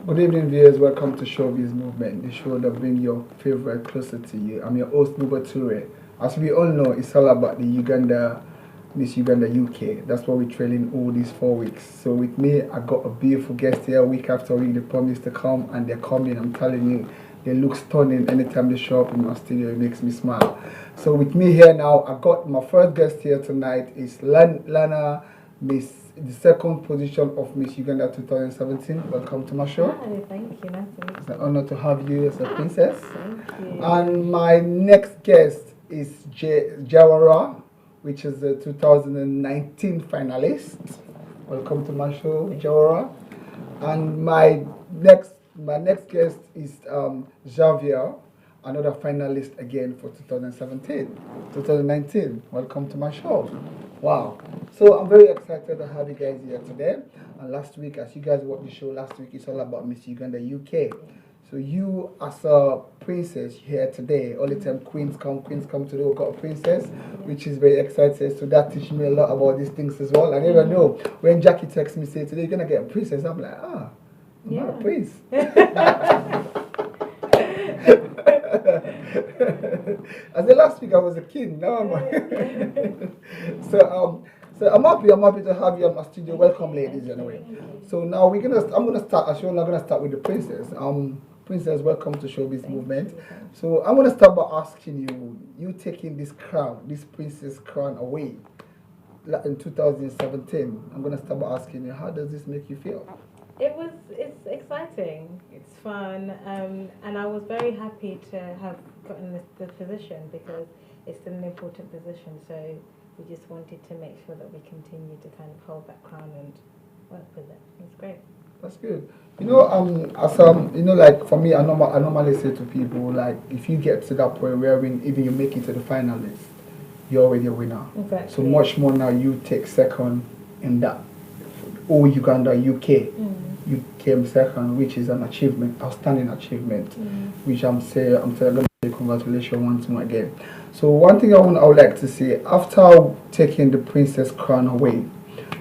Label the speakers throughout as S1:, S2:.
S1: Good evening, viewers. Welcome to Showbiz Movement, the show that brings your favorite closer to you. I'm your host, Nuba Toure. As we all know, it's all about the Miss Uganda UK. That's what we're trailing all these 4 weeks. So with me, I got a beautiful guest here week after week. They promised to come, and they're coming. I'm telling you, they look stunning anytime they show up in my studio. It makes me smile. So with me here now, I got my first guest here tonight is Lana, Miss the second position of Miss Uganda 2017. Welcome to my show.
S2: Hi, thank you. Nice to meet you.
S1: It's an honor to have you as a princess.
S2: Thank you.
S1: And my next guest is Jawara, which is the 2019 finalist. Welcome to my show, Jawara. And my next guest is Xavier, another finalist again for 2019. Welcome to my show. Wow. So I'm very excited to have you guys here today. And last week, as you guys watched the show last week, it's all about Miss Uganda UK. So you, as a princess here today, all the time queens come today, we've got a princess, which is very exciting. So that teaches me a lot about these things as well. I never know. When Jackie texts me, say, today you're going to get a princess, I'm like, I'm not a prince. As the last week I was a king, now I'm so I'm happy to have you on my studio. Welcome, ladies, anyway. So now I'm gonna start. Actually, I'm not gonna start with the princess. Princess, welcome to Showbiz Movement. So I'm gonna start by asking you taking this crown, this princess crown away in 2017. I'm gonna start by asking you, how does this make you feel?
S2: It's exciting, it's fun, and I was very happy to have gotten the position because it's an important position. So we just wanted to make sure that we continue to kind of hold that crown and work with it. It's great.
S1: That's good. Like for me, I normally say to people, like, if you get to that point where even you make it to the finalist, you're already a winner.
S2: Exactly.
S1: So much more now you take second in that all Uganda UK. You came second, which is an achievement, outstanding achievement, which I'm going to say congratulations once more again. So one thing I would like to say, after taking the princess crown away,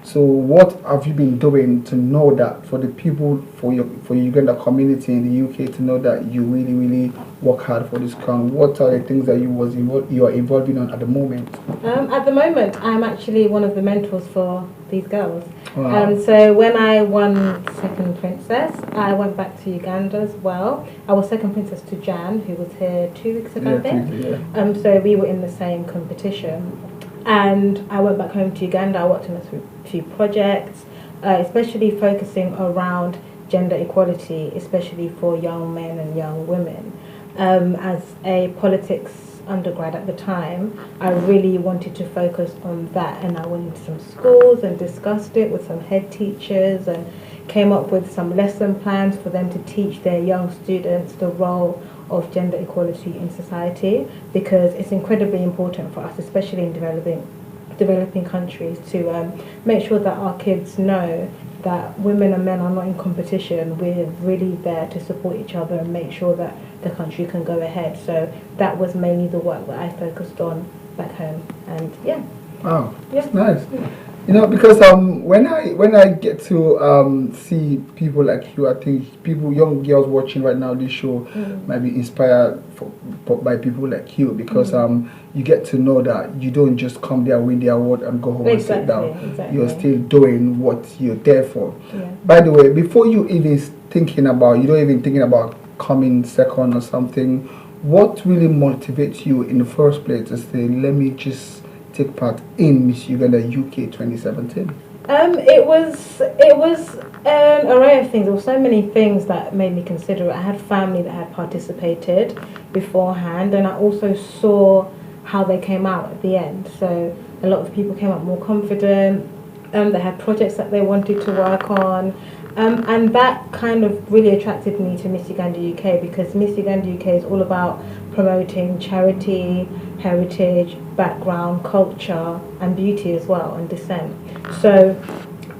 S1: so what have you been doing to know that for the people, for your Uganda community in the UK, to know that you really, really work hard for this crown? What are the things that you are involving on at the moment?
S2: At the moment, I'm actually one of the mentors for these girls.
S1: Wow.
S2: So when I won second princess, I went back to Uganda as well. I was second princess to Jan, who was here 2 weeks ago, I think. So we were in the same competition. And I went back home to Uganda. I worked on a few projects, especially focusing around gender equality, especially for young men and young women. As a politics undergrad at the time, I really wanted to focus on that, and I went to some schools and discussed it with some head teachers and came up with some lesson plans for them to teach their young students the role of gender equality in society, because it's incredibly important for us, especially in developing countries, to make sure that our kids know that women and men are not in competition. We're really there to support each other and make sure that the country can go ahead. So that was mainly the work that I focused on back home, and
S1: Wow, that's nice. Because when I get to see people like you, I think young girls watching right now this show might be inspired by people like you, because you get to know that you don't just come there, win the award, and go home and sit down.
S2: Exactly.
S1: You're still doing what you're there for.
S2: Yeah.
S1: By the way, before you even thinking about coming second or something, what really motivates you in the first place to say, let me just take part in Miss Uganda UK 2017?
S2: It was an array of things. There were so many things that made me consider it. I had family that had participated beforehand, and I also saw how they came out at the end. So a lot of people came out more confident. They had projects that they wanted to work on. And that kind of really attracted me to Miss Uganda UK, because Miss Uganda UK is all about promoting charity, heritage, background, culture, and beauty as well, and descent. So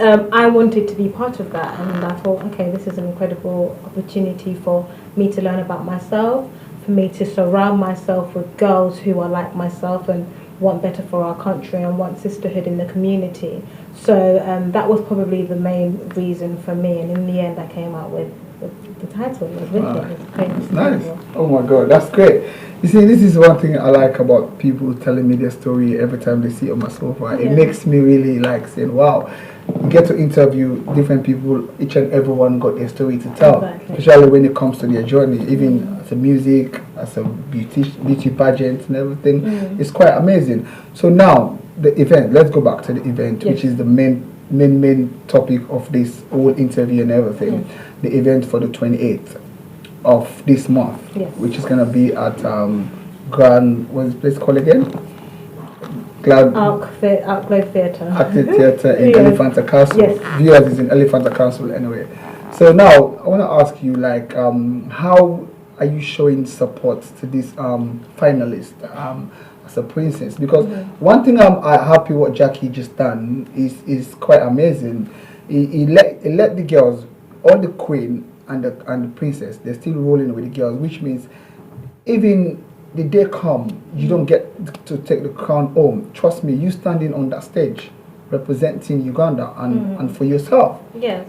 S2: I wanted to be part of that, and I thought, okay, this is an incredible opportunity for me to learn about myself, for me to surround myself with girls who are like myself and want better for our country and want sisterhood in the community. So that was probably the main reason for me, and in the end I came out with the title. It was wicked. It was famous.
S1: Nice. Oh my God, that's great. You see, this is one thing I like about people telling me their story every time they see it on my sofa. It makes me really like saying, wow, you get to interview different people, each and everyone got their story to tell, especially when it comes to their journey, even as a music, as a beauty pageant and everything. It's quite amazing. So now, the event, let's go back to the event, which is the main topic of this whole interview and everything. The event for the 28th of this month, which is going to be at Grand, what's the place called again?
S2: Arc Globe Theatre.
S1: Active Theatre in Elephanta Castle. Viewers is in Elephanta Castle anyway. So now I want to ask you, like, how are you showing support to this finalist as a princess? Because one thing I'm happy what Jackie just done is quite amazing. He let the girls, all the queen and the princess, they're still rolling with the girls, which means even the day come, you don't get to take the crown home. Trust me, you standing on that stage representing Uganda and for yourself.
S2: Yes.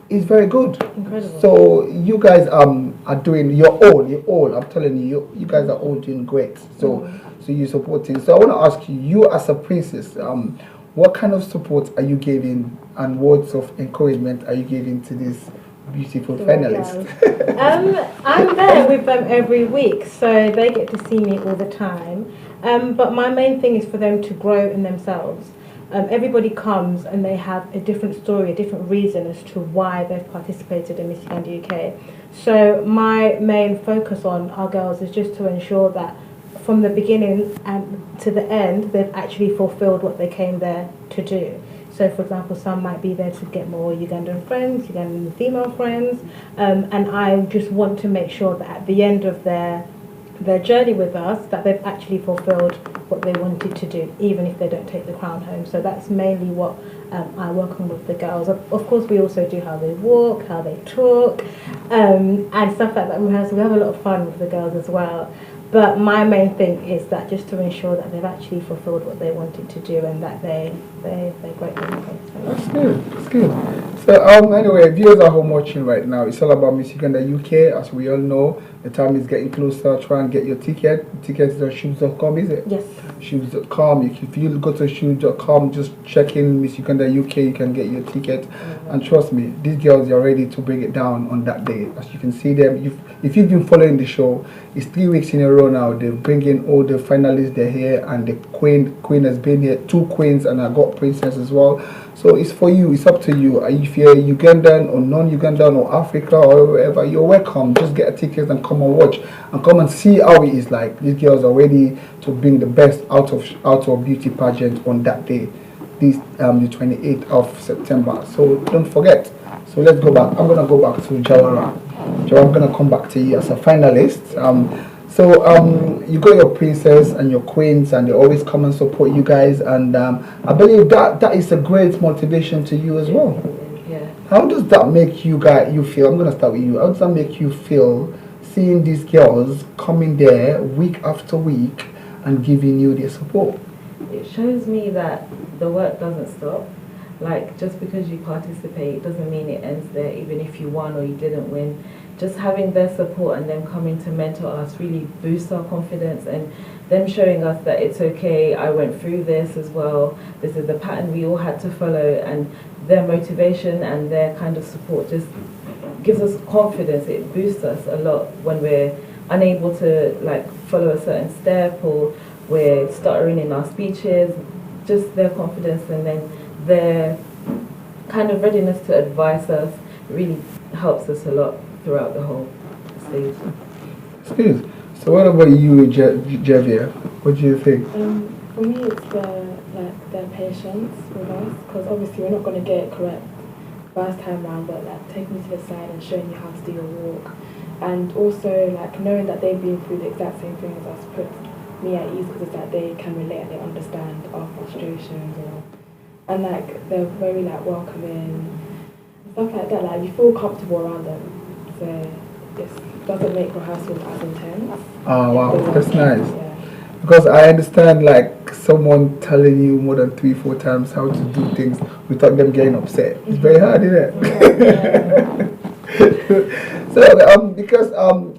S1: It's very good.
S2: Incredible.
S1: So you guys are doing you're all. I'm telling you, you guys are all doing great. So you're supporting. So I want to ask you as a princess, what kind of support are you giving and words of encouragement are you giving to this beautiful finalist?
S2: I'm there with them every week, so they get to see me all the time. But my main thing is for them to grow in themselves. Everybody comes and they have a different story, a different reason as to why they've participated in Miss Uganda UK. So my main focus on our girls is just to ensure that from the beginning and to the end, they've actually fulfilled what they came there to do. So, for example, some might be there to get more Ugandan friends, Ugandan female friends, and I just want to make sure that at the end of their journey with us, that they've actually fulfilled what they wanted to do, even if they don't take the crown home. So that's mainly what I work on with the girls. Of course, we also do how they walk, how they talk, and stuff like that in rehearsal. We have a lot of fun with the girls as well. But my main thing is that just to ensure that they've actually fulfilled what they wanted to do and that they're great.
S1: That's good. That's good. So anyway, viewers at home watching right now, it's all about Miss Uganda UK. As we all know, the time is getting closer. Try and get your ticket. Tickets is on shoes.com, is it?
S2: Yes.
S1: Shoes.com. If you go to shoes.com, just check in Miss Uganda UK. You can get your ticket. And trust me, these girls are ready to bring it down on that day. As you can see them, if you've been following the show, it's 3 weeks in a row now. They're bringing all the finalists. They're here, and the queen has been here. 2 queens, and I got princess as well. So it's for you. It's up to you. If you're Ugandan or non-Ugandan or Africa or wherever, you're welcome. Just get a ticket and come and watch and come and see how it is like. These girls are ready to bring the best out of beauty pageant on that day, the 28th of September. So don't forget. So let's go back. I'm gonna go back to Jawara. Jawara, I'm gonna come back to you as a finalist. So you got your princess and your queens, and they always come and support you guys, and I believe that is a great motivation to you as well.
S3: Yeah.
S1: How does that make you feel? I'm gonna start with you. How does that make you feel seeing these girls coming there week after week and giving you their support?
S3: It shows me that the work doesn't stop. Like, just because you participate doesn't mean it ends there, even if you won or you didn't win. Just having their support and them coming to mentor us really boosts our confidence, and them showing us that it's okay, I went through this as well, this is the pattern we all had to follow, and their motivation and their kind of support just gives us confidence. It boosts us a lot when we're unable to like follow a certain step or we're stuttering in our speeches. Just their confidence and then their kind of readiness to advise us really helps us a lot throughout the whole stage.
S1: It's good. So what about you, Javia? What do you think?
S4: For me, it's their patience with us, because obviously we're not going to get it correct first time round, but like taking me to the side and showing you how to do your walk, and also like knowing that they've been through the exact same thing as us puts me at ease, because it's like they can relate and they understand our frustrations, and like they're very like welcoming, stuff like that. Like you feel comfortable around them. So it doesn't make rehearsal as intense.
S1: Oh wow, that's nice.
S4: Yeah.
S1: Because I understand like someone telling you more than 3-4 times how to do things without them getting upset. It's very hard, isn't it? So because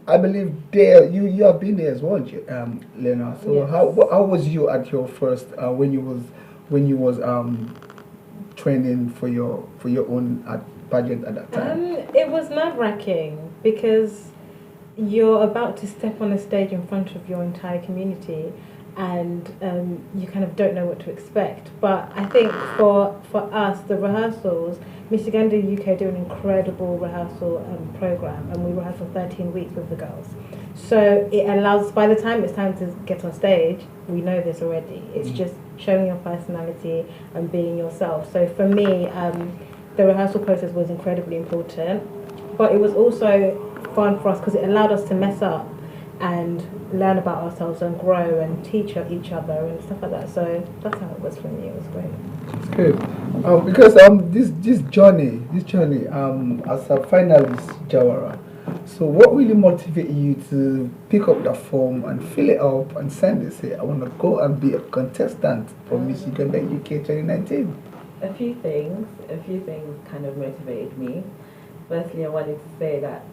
S1: I believe there you have been there as well, Lena. So
S2: Yes.
S1: how was you at your first when you was training for your own pageant at that time?
S2: It was nerve-wracking because you're about to step on a stage in front of your entire community, and you kind of don't know what to expect. But I think for us, the rehearsals, Miss Uganda UK do an incredible rehearsal program, and we rehearse for 13 weeks with the girls. So it allows, by the time it's time to get on stage, we know this already. It's just showing your personality and being yourself. So for me, the rehearsal process was incredibly important, but it was also fun for us because it allowed us to mess up and learn about ourselves and grow and teach each other and stuff like that. So that's how it was for me. It was great.
S1: It's good. Because this journey as a finalist, Jawara. So what really motivated you to pick up the form and fill it up and send it? Say, I want to go and be a contestant for Miss Uganda UK 2019.
S3: A few things kind of motivated me. Firstly, I wanted to say that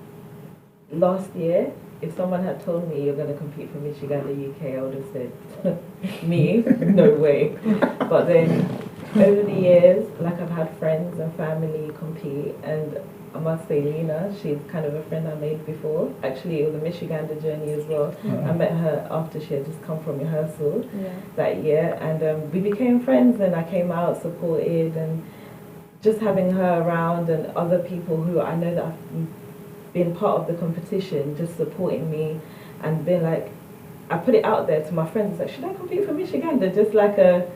S3: last year, if someone had told me you're going to compete for Miss Uganda UK, I would have said, me? No way. But then over the years, like I've had friends and family compete, and I must say Lena, she's kind of a friend I made before. Actually, it was a Miss Uganda journey as well. I met her after she had just come from rehearsal that year, and we became friends, and I came out, supported, and just having her around and other people who I know that have been part of the competition, just supporting me and being like, I put it out there to my friends, like, should I compete for Miss Uganda? Just like a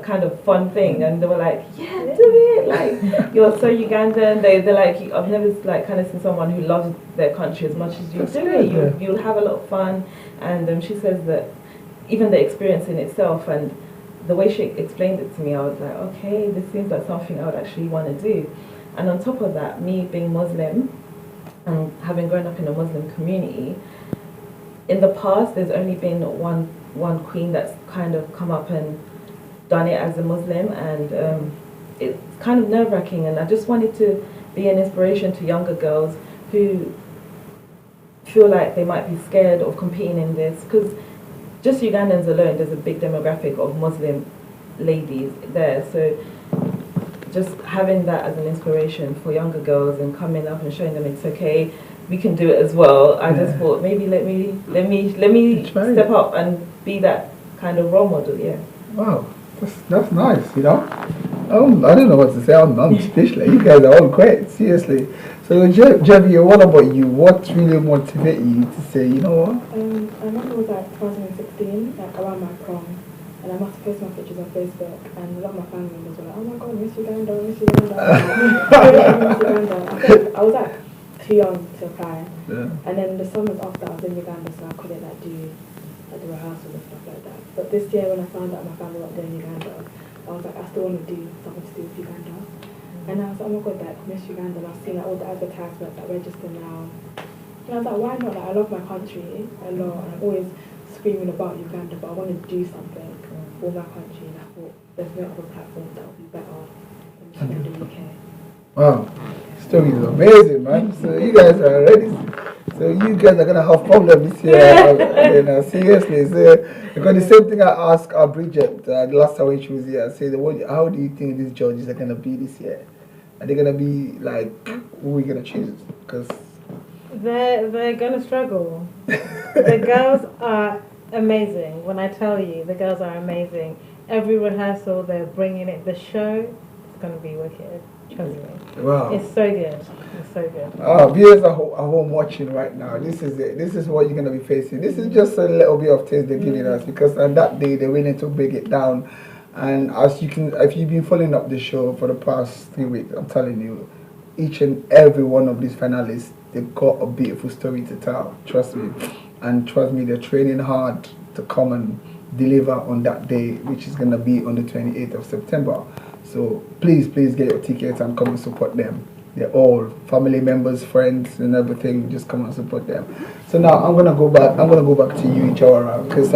S3: kind of fun thing, and they were like, yeah, do it, like, you're so Ugandan. They're like, I've never like kind of seen someone who loves their country as much as you. Do it, you'll have a lot of fun. And she says that even the experience in itself and the way she explained it to me, I was like, okay, this seems like something I would actually want to do. And on top of that, me being Muslim and having grown up in a Muslim community, in the past there's only been one queen that's kind of come up and done it as a Muslim, and it's kind of nerve-wracking, and I just wanted to be an inspiration to younger girls who feel like they might be scared of competing in this, because just Ugandans alone, there's a big demographic of Muslim ladies there, so just having that as an inspiration for younger girls and coming up and showing them it's okay, we can do it as well. I just thought maybe let me step up and be that kind of role model. Yeah.
S1: Wow. That's nice, you know. I don't know what to say. I'm speechless. You guys are all great, seriously. So, Javier, what about you? What really motivated you to say, you know what?
S4: I remember it was like 2016, like around my prom, and I must post my pictures on Facebook, and a lot of my family members were like, oh my god, Miss Uganda, Miss Uganda. Miss Uganda. I think I was like too young to apply, and then the summers after I was in Uganda, so I couldn't like do like the rehearsal and stuff like that. But this year when I found out my family were there in Uganda, I was like, I still want to do something to do with Uganda. And I was like, oh my god, like Miss Uganda, and I've seen like all the advertisements that register now. And I was like, why not? Like, I love my country a lot, and I'm always screaming about Uganda, but I want to do something for my country, and I thought there's no other platform that would be better than Miss Uganda UK.
S1: Wow, story is amazing, man. So you guys are ready. So you guys are gonna have problems this year. Seriously. So because the same thing I asked Bridget the last time when she was here. I said, how do you think these judges are gonna be this year? Are they gonna be like, who are we gonna choose? Because
S2: they're gonna struggle. The girls are amazing. When I tell you, the girls are amazing. Every rehearsal, they're bringing it. The show is gonna be wicked. Trust me.
S1: Wow.
S2: It's so good. It's so good.
S1: Viewers at home watching right now, this is it. This is what you're going to be facing. This is just a little bit of taste they're giving us, because on that day they're willing to break it down. And as you can, if you've been following up the show for the past 3 weeks, I'm telling you, each and every one of these finalists, they've got a beautiful story to tell. Trust me. And trust me, they're training hard to come and deliver on that day, which is going to be on the 28th of September. So please get your tickets and come and support them. They're all family members, friends, and everything. Just come and support them. So now I'm gonna go back. To you, Jawara, because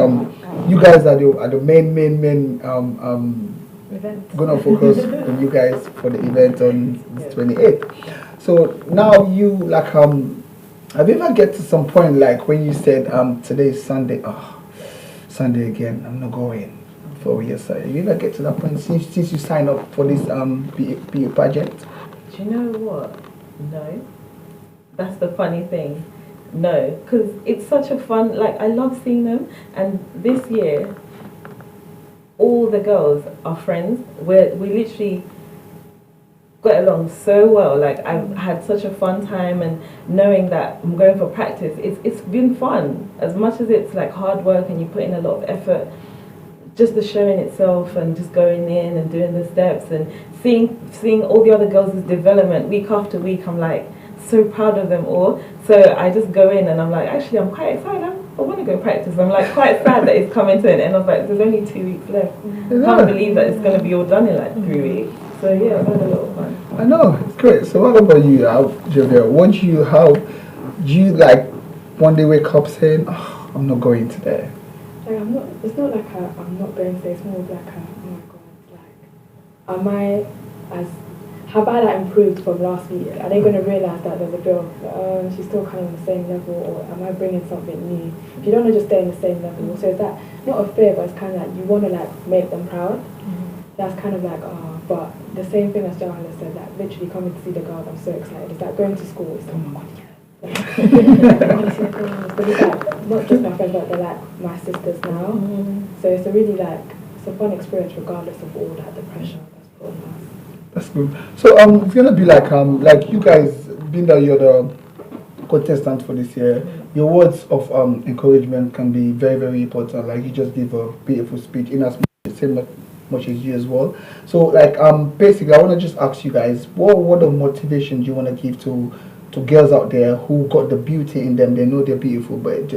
S1: you guys are the main
S2: Event.
S1: gonna focus on you guys for the event on the 28th. So now you like have you ever get to some point like when you said today is Sunday, oh Sunday again, I'm not going for your side. Have you ever get to that point since you signed up for this be pageant?
S3: Do you know what? No. That's the funny thing. No, because it's such a fun, like, I love seeing them. And this year, all the girls are friends. We literally got along so well. Like, I've had such a fun time, and knowing that I'm going for practice, it's been fun. As much as it's like hard work and you put in a lot of effort, just the show in itself and just going in and doing the steps and seeing all the other girls' development week after week, I'm like so proud of them all. So I just go in and I'm like, actually I'm quite excited. I want to go practice. I'm like quite sad that it's coming to an end. I was like, there's only 2 weeks left. Can't believe that it's going to be all done in like 3 weeks. So yeah, I've had a lot of fun.
S1: I know, it's great. So what about you, Javier? How do you like one day wake up saying, oh, I'm not going today?
S4: Like I'm not. It's not like I'm not going today. It's more of like oh my god, like am I as have I like improved from last week? Are they going to realise that there's a bit of she's still kind of on the same level, or am I bringing something new? If you don't want to just stay on the same level, so is that not a fear, but it's kind of like you want to like make them proud. That's kind of like but the same thing as Johanna said, like literally coming to see the girls, I'm so excited. It's like going to school. It's like, oh my god, yeah. But it's like not just my friends, but they're like my sisters now. So it's a really like it's a fun experience regardless of all like the pressure that's put on us.
S1: That's good. So it's gonna be like you guys being that you're the contestant for this year, your words of encouragement can be very, very important. Like you just gave a beautiful speech in as much as you as well. So like basically I wanna just ask you guys, what word of motivation do you wanna give to girls out there who got the beauty in them? They know they're beautiful, but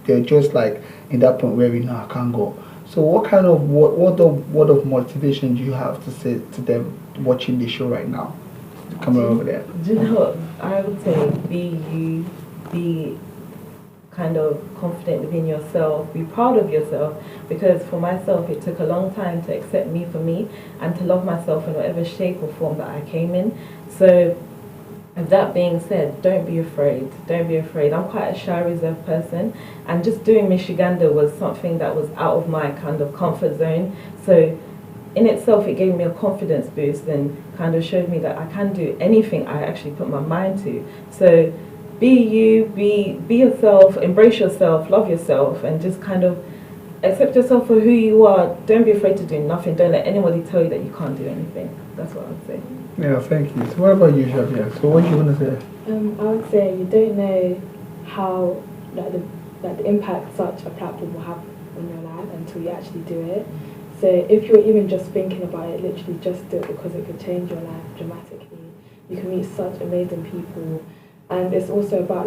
S1: they're just like in that point where I can't go. So what kind of word of motivation do you have to say to them watching the show right now? Come over there.
S3: Do you know what? I would say be you, be kind of confident within yourself, be proud of yourself, because for myself it took a long time to accept me for me and to love myself in whatever shape or form that I came in. So with that being said, don't be afraid. Don't be afraid. I'm quite a shy, reserved person, and just doing Miss Uganda was something that was out of my kind of comfort zone. So in itself, it gave me a confidence boost and kind of showed me that I can do anything I actually put my mind to. So be you, be yourself, embrace yourself, love yourself, and just kind of accept yourself for who you are. Don't be afraid to do nothing. Don't let anybody tell you that you can't do anything. That's what I would say.
S1: Yeah, thank you. So what about you, Javier? So what do you want to say?
S4: I would say you don't know how the impact such a platform will have on your life until you actually do it. So if you're even just thinking about it, literally just do it because it could change your life dramatically. You can meet such amazing people, and it's also about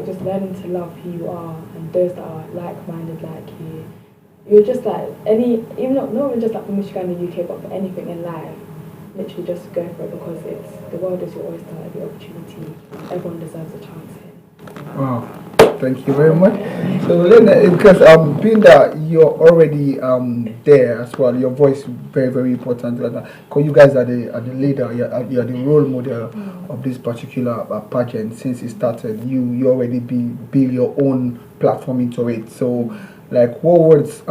S4: just learning to love who you are and those that are like-minded like you. You're just like not even just like for Michigan in the UK, but for anything in life. Literally just go for it because the world is your oyster, every opportunity. Everyone deserves a chance here.
S1: Wow, thank you very much. So because being that you're already there as well, your voice is very, very important. Because you guys are the leader, you're the role model of this particular pageant. Since it started, you already build your own platform into it. So like what words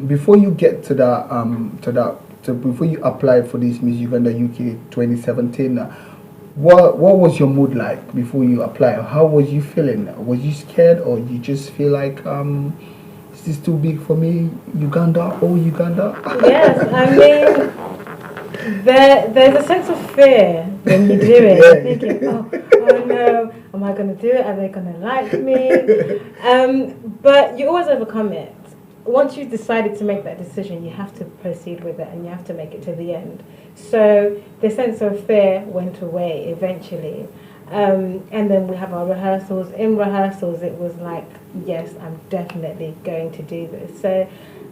S1: before you get to that. So before you applied for this Miss Uganda UK 2017, what was your mood like before you applied? How was you feeling? Was you scared, or you just feel like is this too big for me? Uganda, oh Uganda.
S2: Yes, I mean there's a sense of fear when you do it.
S1: Yeah.
S2: You're thinking, oh no, am I going to do it? Are they going to like me? But you always overcome it. Once you've decided to make that decision, you have to proceed with it and you have to make it to the end. So the sense of fear went away eventually. And then we have our rehearsals. In rehearsals, it was like, yes, I'm definitely going to do this. So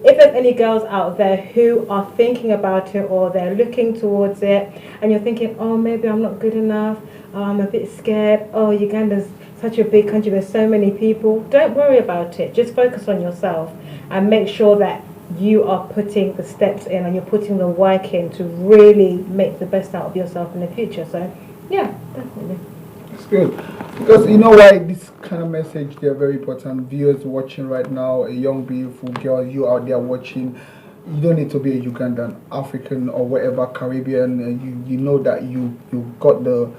S2: if there's any girls out there who are thinking about it or they're looking towards it and you're thinking, oh, maybe I'm not good enough, oh, I'm a bit scared, oh, Uganda's such a big country, there's so many people, don't worry about it. Just focus on yourself and make sure that you are putting the steps in and you're putting the work in to really make the best out of yourself in the future. So Yeah, definitely.
S1: It's good. Because you know why this kind of message, they're very important. Viewers watching right now, a young beautiful girl, you out there watching, you don't need to be a Ugandan, African or whatever, Caribbean. You know that you got the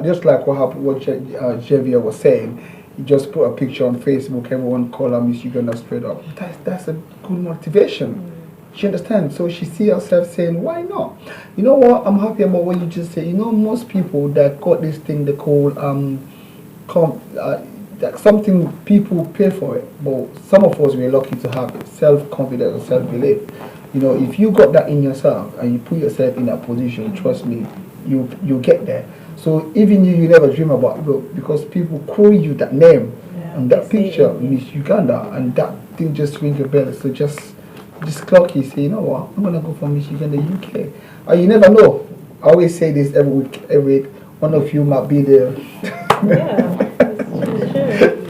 S1: just like what happened, what Javier was saying. You just put a picture on Facebook, everyone call her Miss Uganda straight up. That's a good motivation. She understands. So she see herself saying, why not? You know what? I'm happy about what you just said. You know, most people that got this thing they call that something people pay for it, but some of us we're lucky to have it, self-confidence or self-belief. You know, if you got that in yourself and you put yourself in that position, trust me, you get there. So even you never dream about it, because people call you that name and that picture, Miss Uganda, and that thing just rings a bell. So just clock you, say, you know what, I'm gonna go for Miss Uganda UK. And you never know. I always say this every week, one of you might be there.
S2: Yeah.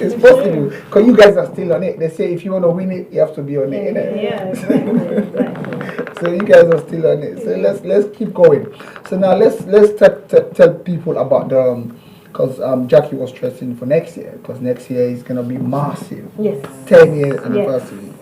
S1: It's possible because you guys are still on it. They say if you want to win it, you have to be on it, innit?
S2: Yeah, exactly.
S1: So you guys are still on it. So let's keep going. So now let's tell people about the because Jackie was stressing for next year, because next year is gonna be massive.
S2: Yes.
S1: 10-year anniversary. Yes.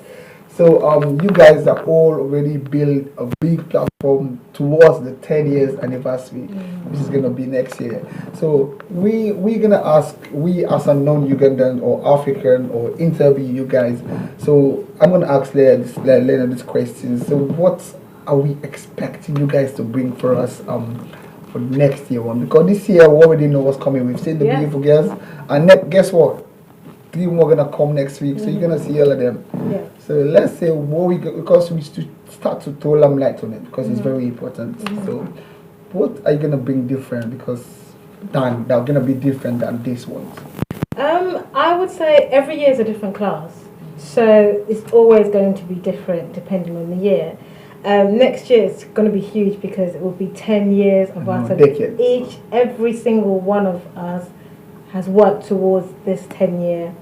S1: So you guys are all already built a big platform towards the 10 years anniversary, which is gonna be next year. So we're gonna ask, we as a non-Ugandan or African or interview you guys. So I'm gonna ask Lena this question. So what are we expecting you guys to bring for us for next year one? Because this year we already know what's coming. We've seen the beautiful girls, and guess what? 3 more gonna come next week, so you're gonna see all of them. Yeah. So let's say what because we start to throw light on it, because it's very important. So what are you gonna bring different, because they're gonna be different than this ones?
S2: I would say every year is a different class, so it's always going to be different depending on the year. Next year it's going to be huge because it will be 10 years of us. Every single one of us has worked towards this 10-year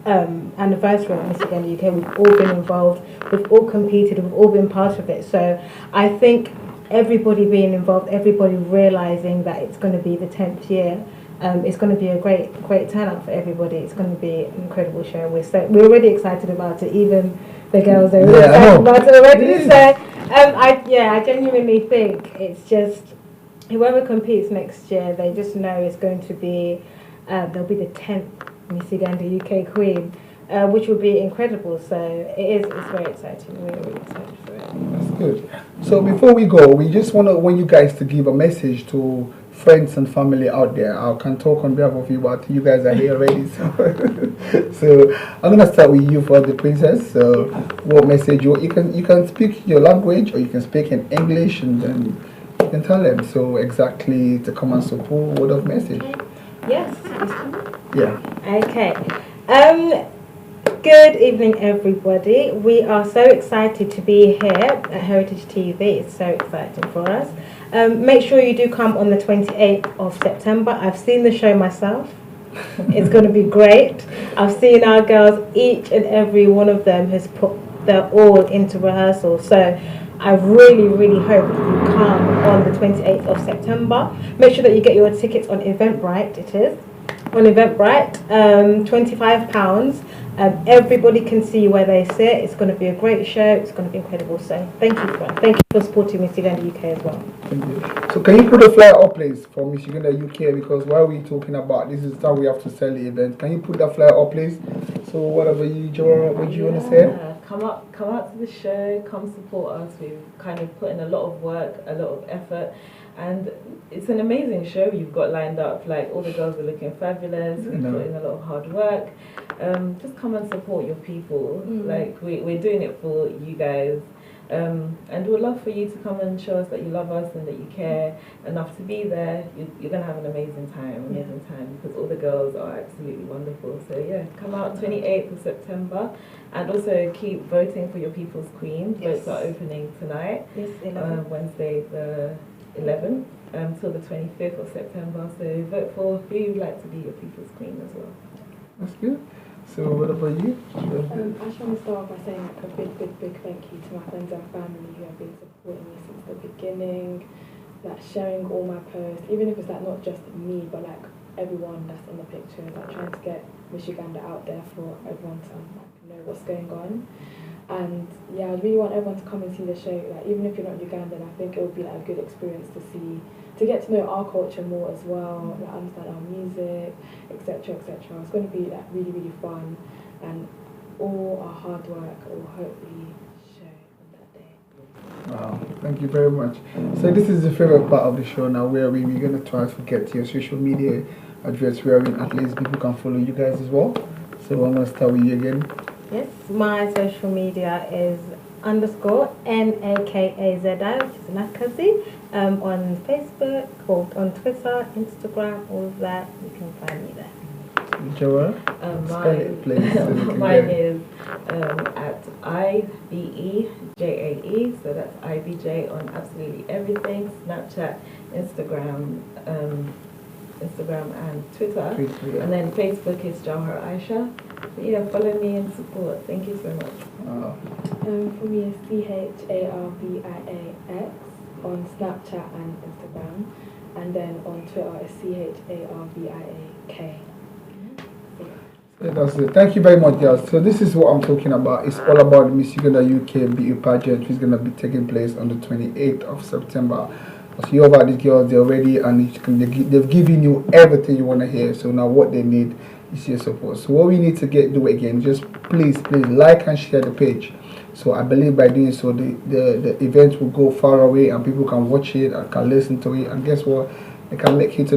S2: anniversary of Miss Uganda UK. We've all been involved, we've all competed, we've all been part of it. So I think everybody being involved, everybody realising that it's going to be the 10th year, it's going to be a great turnout for everybody. It's going to be an incredible show. We're already excited about it. Even the girls are really excited about it already. So I genuinely think it's just whoever competes next year, they just know it's going to be they'll be the 10th Miss Uganda UK Queen, which will be incredible. So it's very exciting. We're really excited for it.
S1: That's good. So before we go, we just want you guys to give a message to friends and family out there. I can talk on behalf of you, but you guys are here already. So I'm gonna start with you for the princess. So what message you can speak your language, or you can speak in English, and then you can tell them so exactly to come and support. What of message?
S2: Yes.
S1: Yeah.
S2: Okay. Good evening, everybody. We are so excited to be here at Heritage TV. It's so exciting for us. Make sure you do come on the 28th of September. I've seen the show myself. It's going to be great. I've seen our girls, each and every one of them has put their all into rehearsal. So I really, really hope you come on the 28th of September. Make sure that you get your tickets on Eventbrite. It is on Eventbrite, £25. Everybody can see where they sit. It's going to be a great show. It's going to be incredible. So thank you for supporting Miss Uganda UK as well.
S1: Thank you. So can you put a flyer up, please, for Miss Uganda UK? Because while we're talking about this is how we have to sell the event. Can you put that flyer up, please? So whatever you, Joel, what do you want to say?
S3: Come out to the show. Come support us. We've kind of put in a lot of work, a lot of effort. And it's an amazing show you've got lined up. Like, all the girls are looking fabulous. We've put in a lot of hard work. Just come and support your people. Like, we're doing it for you guys. And we'd love for you to come and show us that you love us and that you care enough to be there. You're going to have an amazing time, because all the girls are absolutely wonderful. So yeah, come out 28th of September. And also keep voting for your People's Queen. Votes are opening tonight.
S2: Yes,
S3: Wednesday the 11th till the 25th of September. So vote for who you'd like to be your People's Queen as well.
S1: That's good. So what about you?
S4: I just want to start by saying a big thank you to my friends and family who have been supporting me since the beginning. like sharing all my posts, even if it's like not just me, but like everyone that's in the picture, like trying to get Miss Uganda out there for everyone to like know what's going on. And yeah, I really want everyone to come and see the show. Like even if you're not Ugandan, I think it would be like a good experience to see, to get to know our culture more as well, like understand our music, etc., etc. It's going to be like really, really fun, and all our hard work will hopefully show on that day.
S1: Wow, thank you very much. So this is the favorite part of the show now, where we're going to try to get your social media address, where at least people can follow you guys as well. So I'm going to start with you again.
S2: Yes, my social media is _NAKAZI, which is Nakazi, on Facebook, or on Twitter, Instagram, all of that. You can find me there.
S1: Joel, spell it, please.
S3: Mine is at IBEJAE, so that's IBJ on absolutely everything: Snapchat, Instagram and Twitter.
S1: Yeah.
S3: And then Facebook is Jawhar Aisha. So yeah, follow me and support. Thank you so much.
S4: For me, it's CHARVIAX on Snapchat and Instagram, and then on Twitter it's CHARVIAK.
S1: Yeah, that's it. Thank you very much, girls. So this is what I'm talking about. It's all about the Miss Uganda UK BU pageant, which is going to be taking place on the 28th of September. So you about these girls, they're ready, and they've given you everything you want to hear. So now what they need is your support. So what we need to do again, just please like and share the page. So I believe by doing so, the event will go far away, and people can watch it and can listen to it. And guess what? They can make it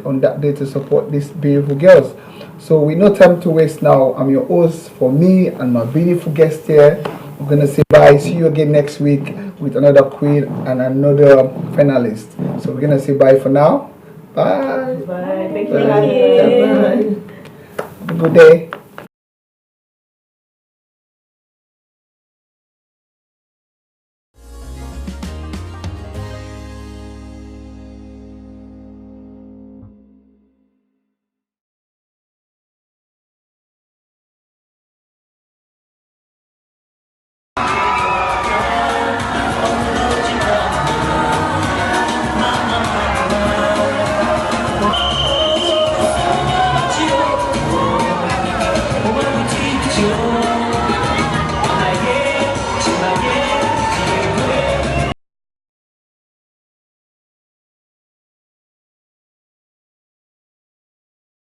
S1: on that day to support these beautiful girls. So with no time to waste now, I'm your host for me and my beautiful guest here. We're going to say bye. See you again next week with another queen and another finalist. So we're going to say bye for now. Bye.
S3: Bye. Thank you.
S1: Bye. Have a good day.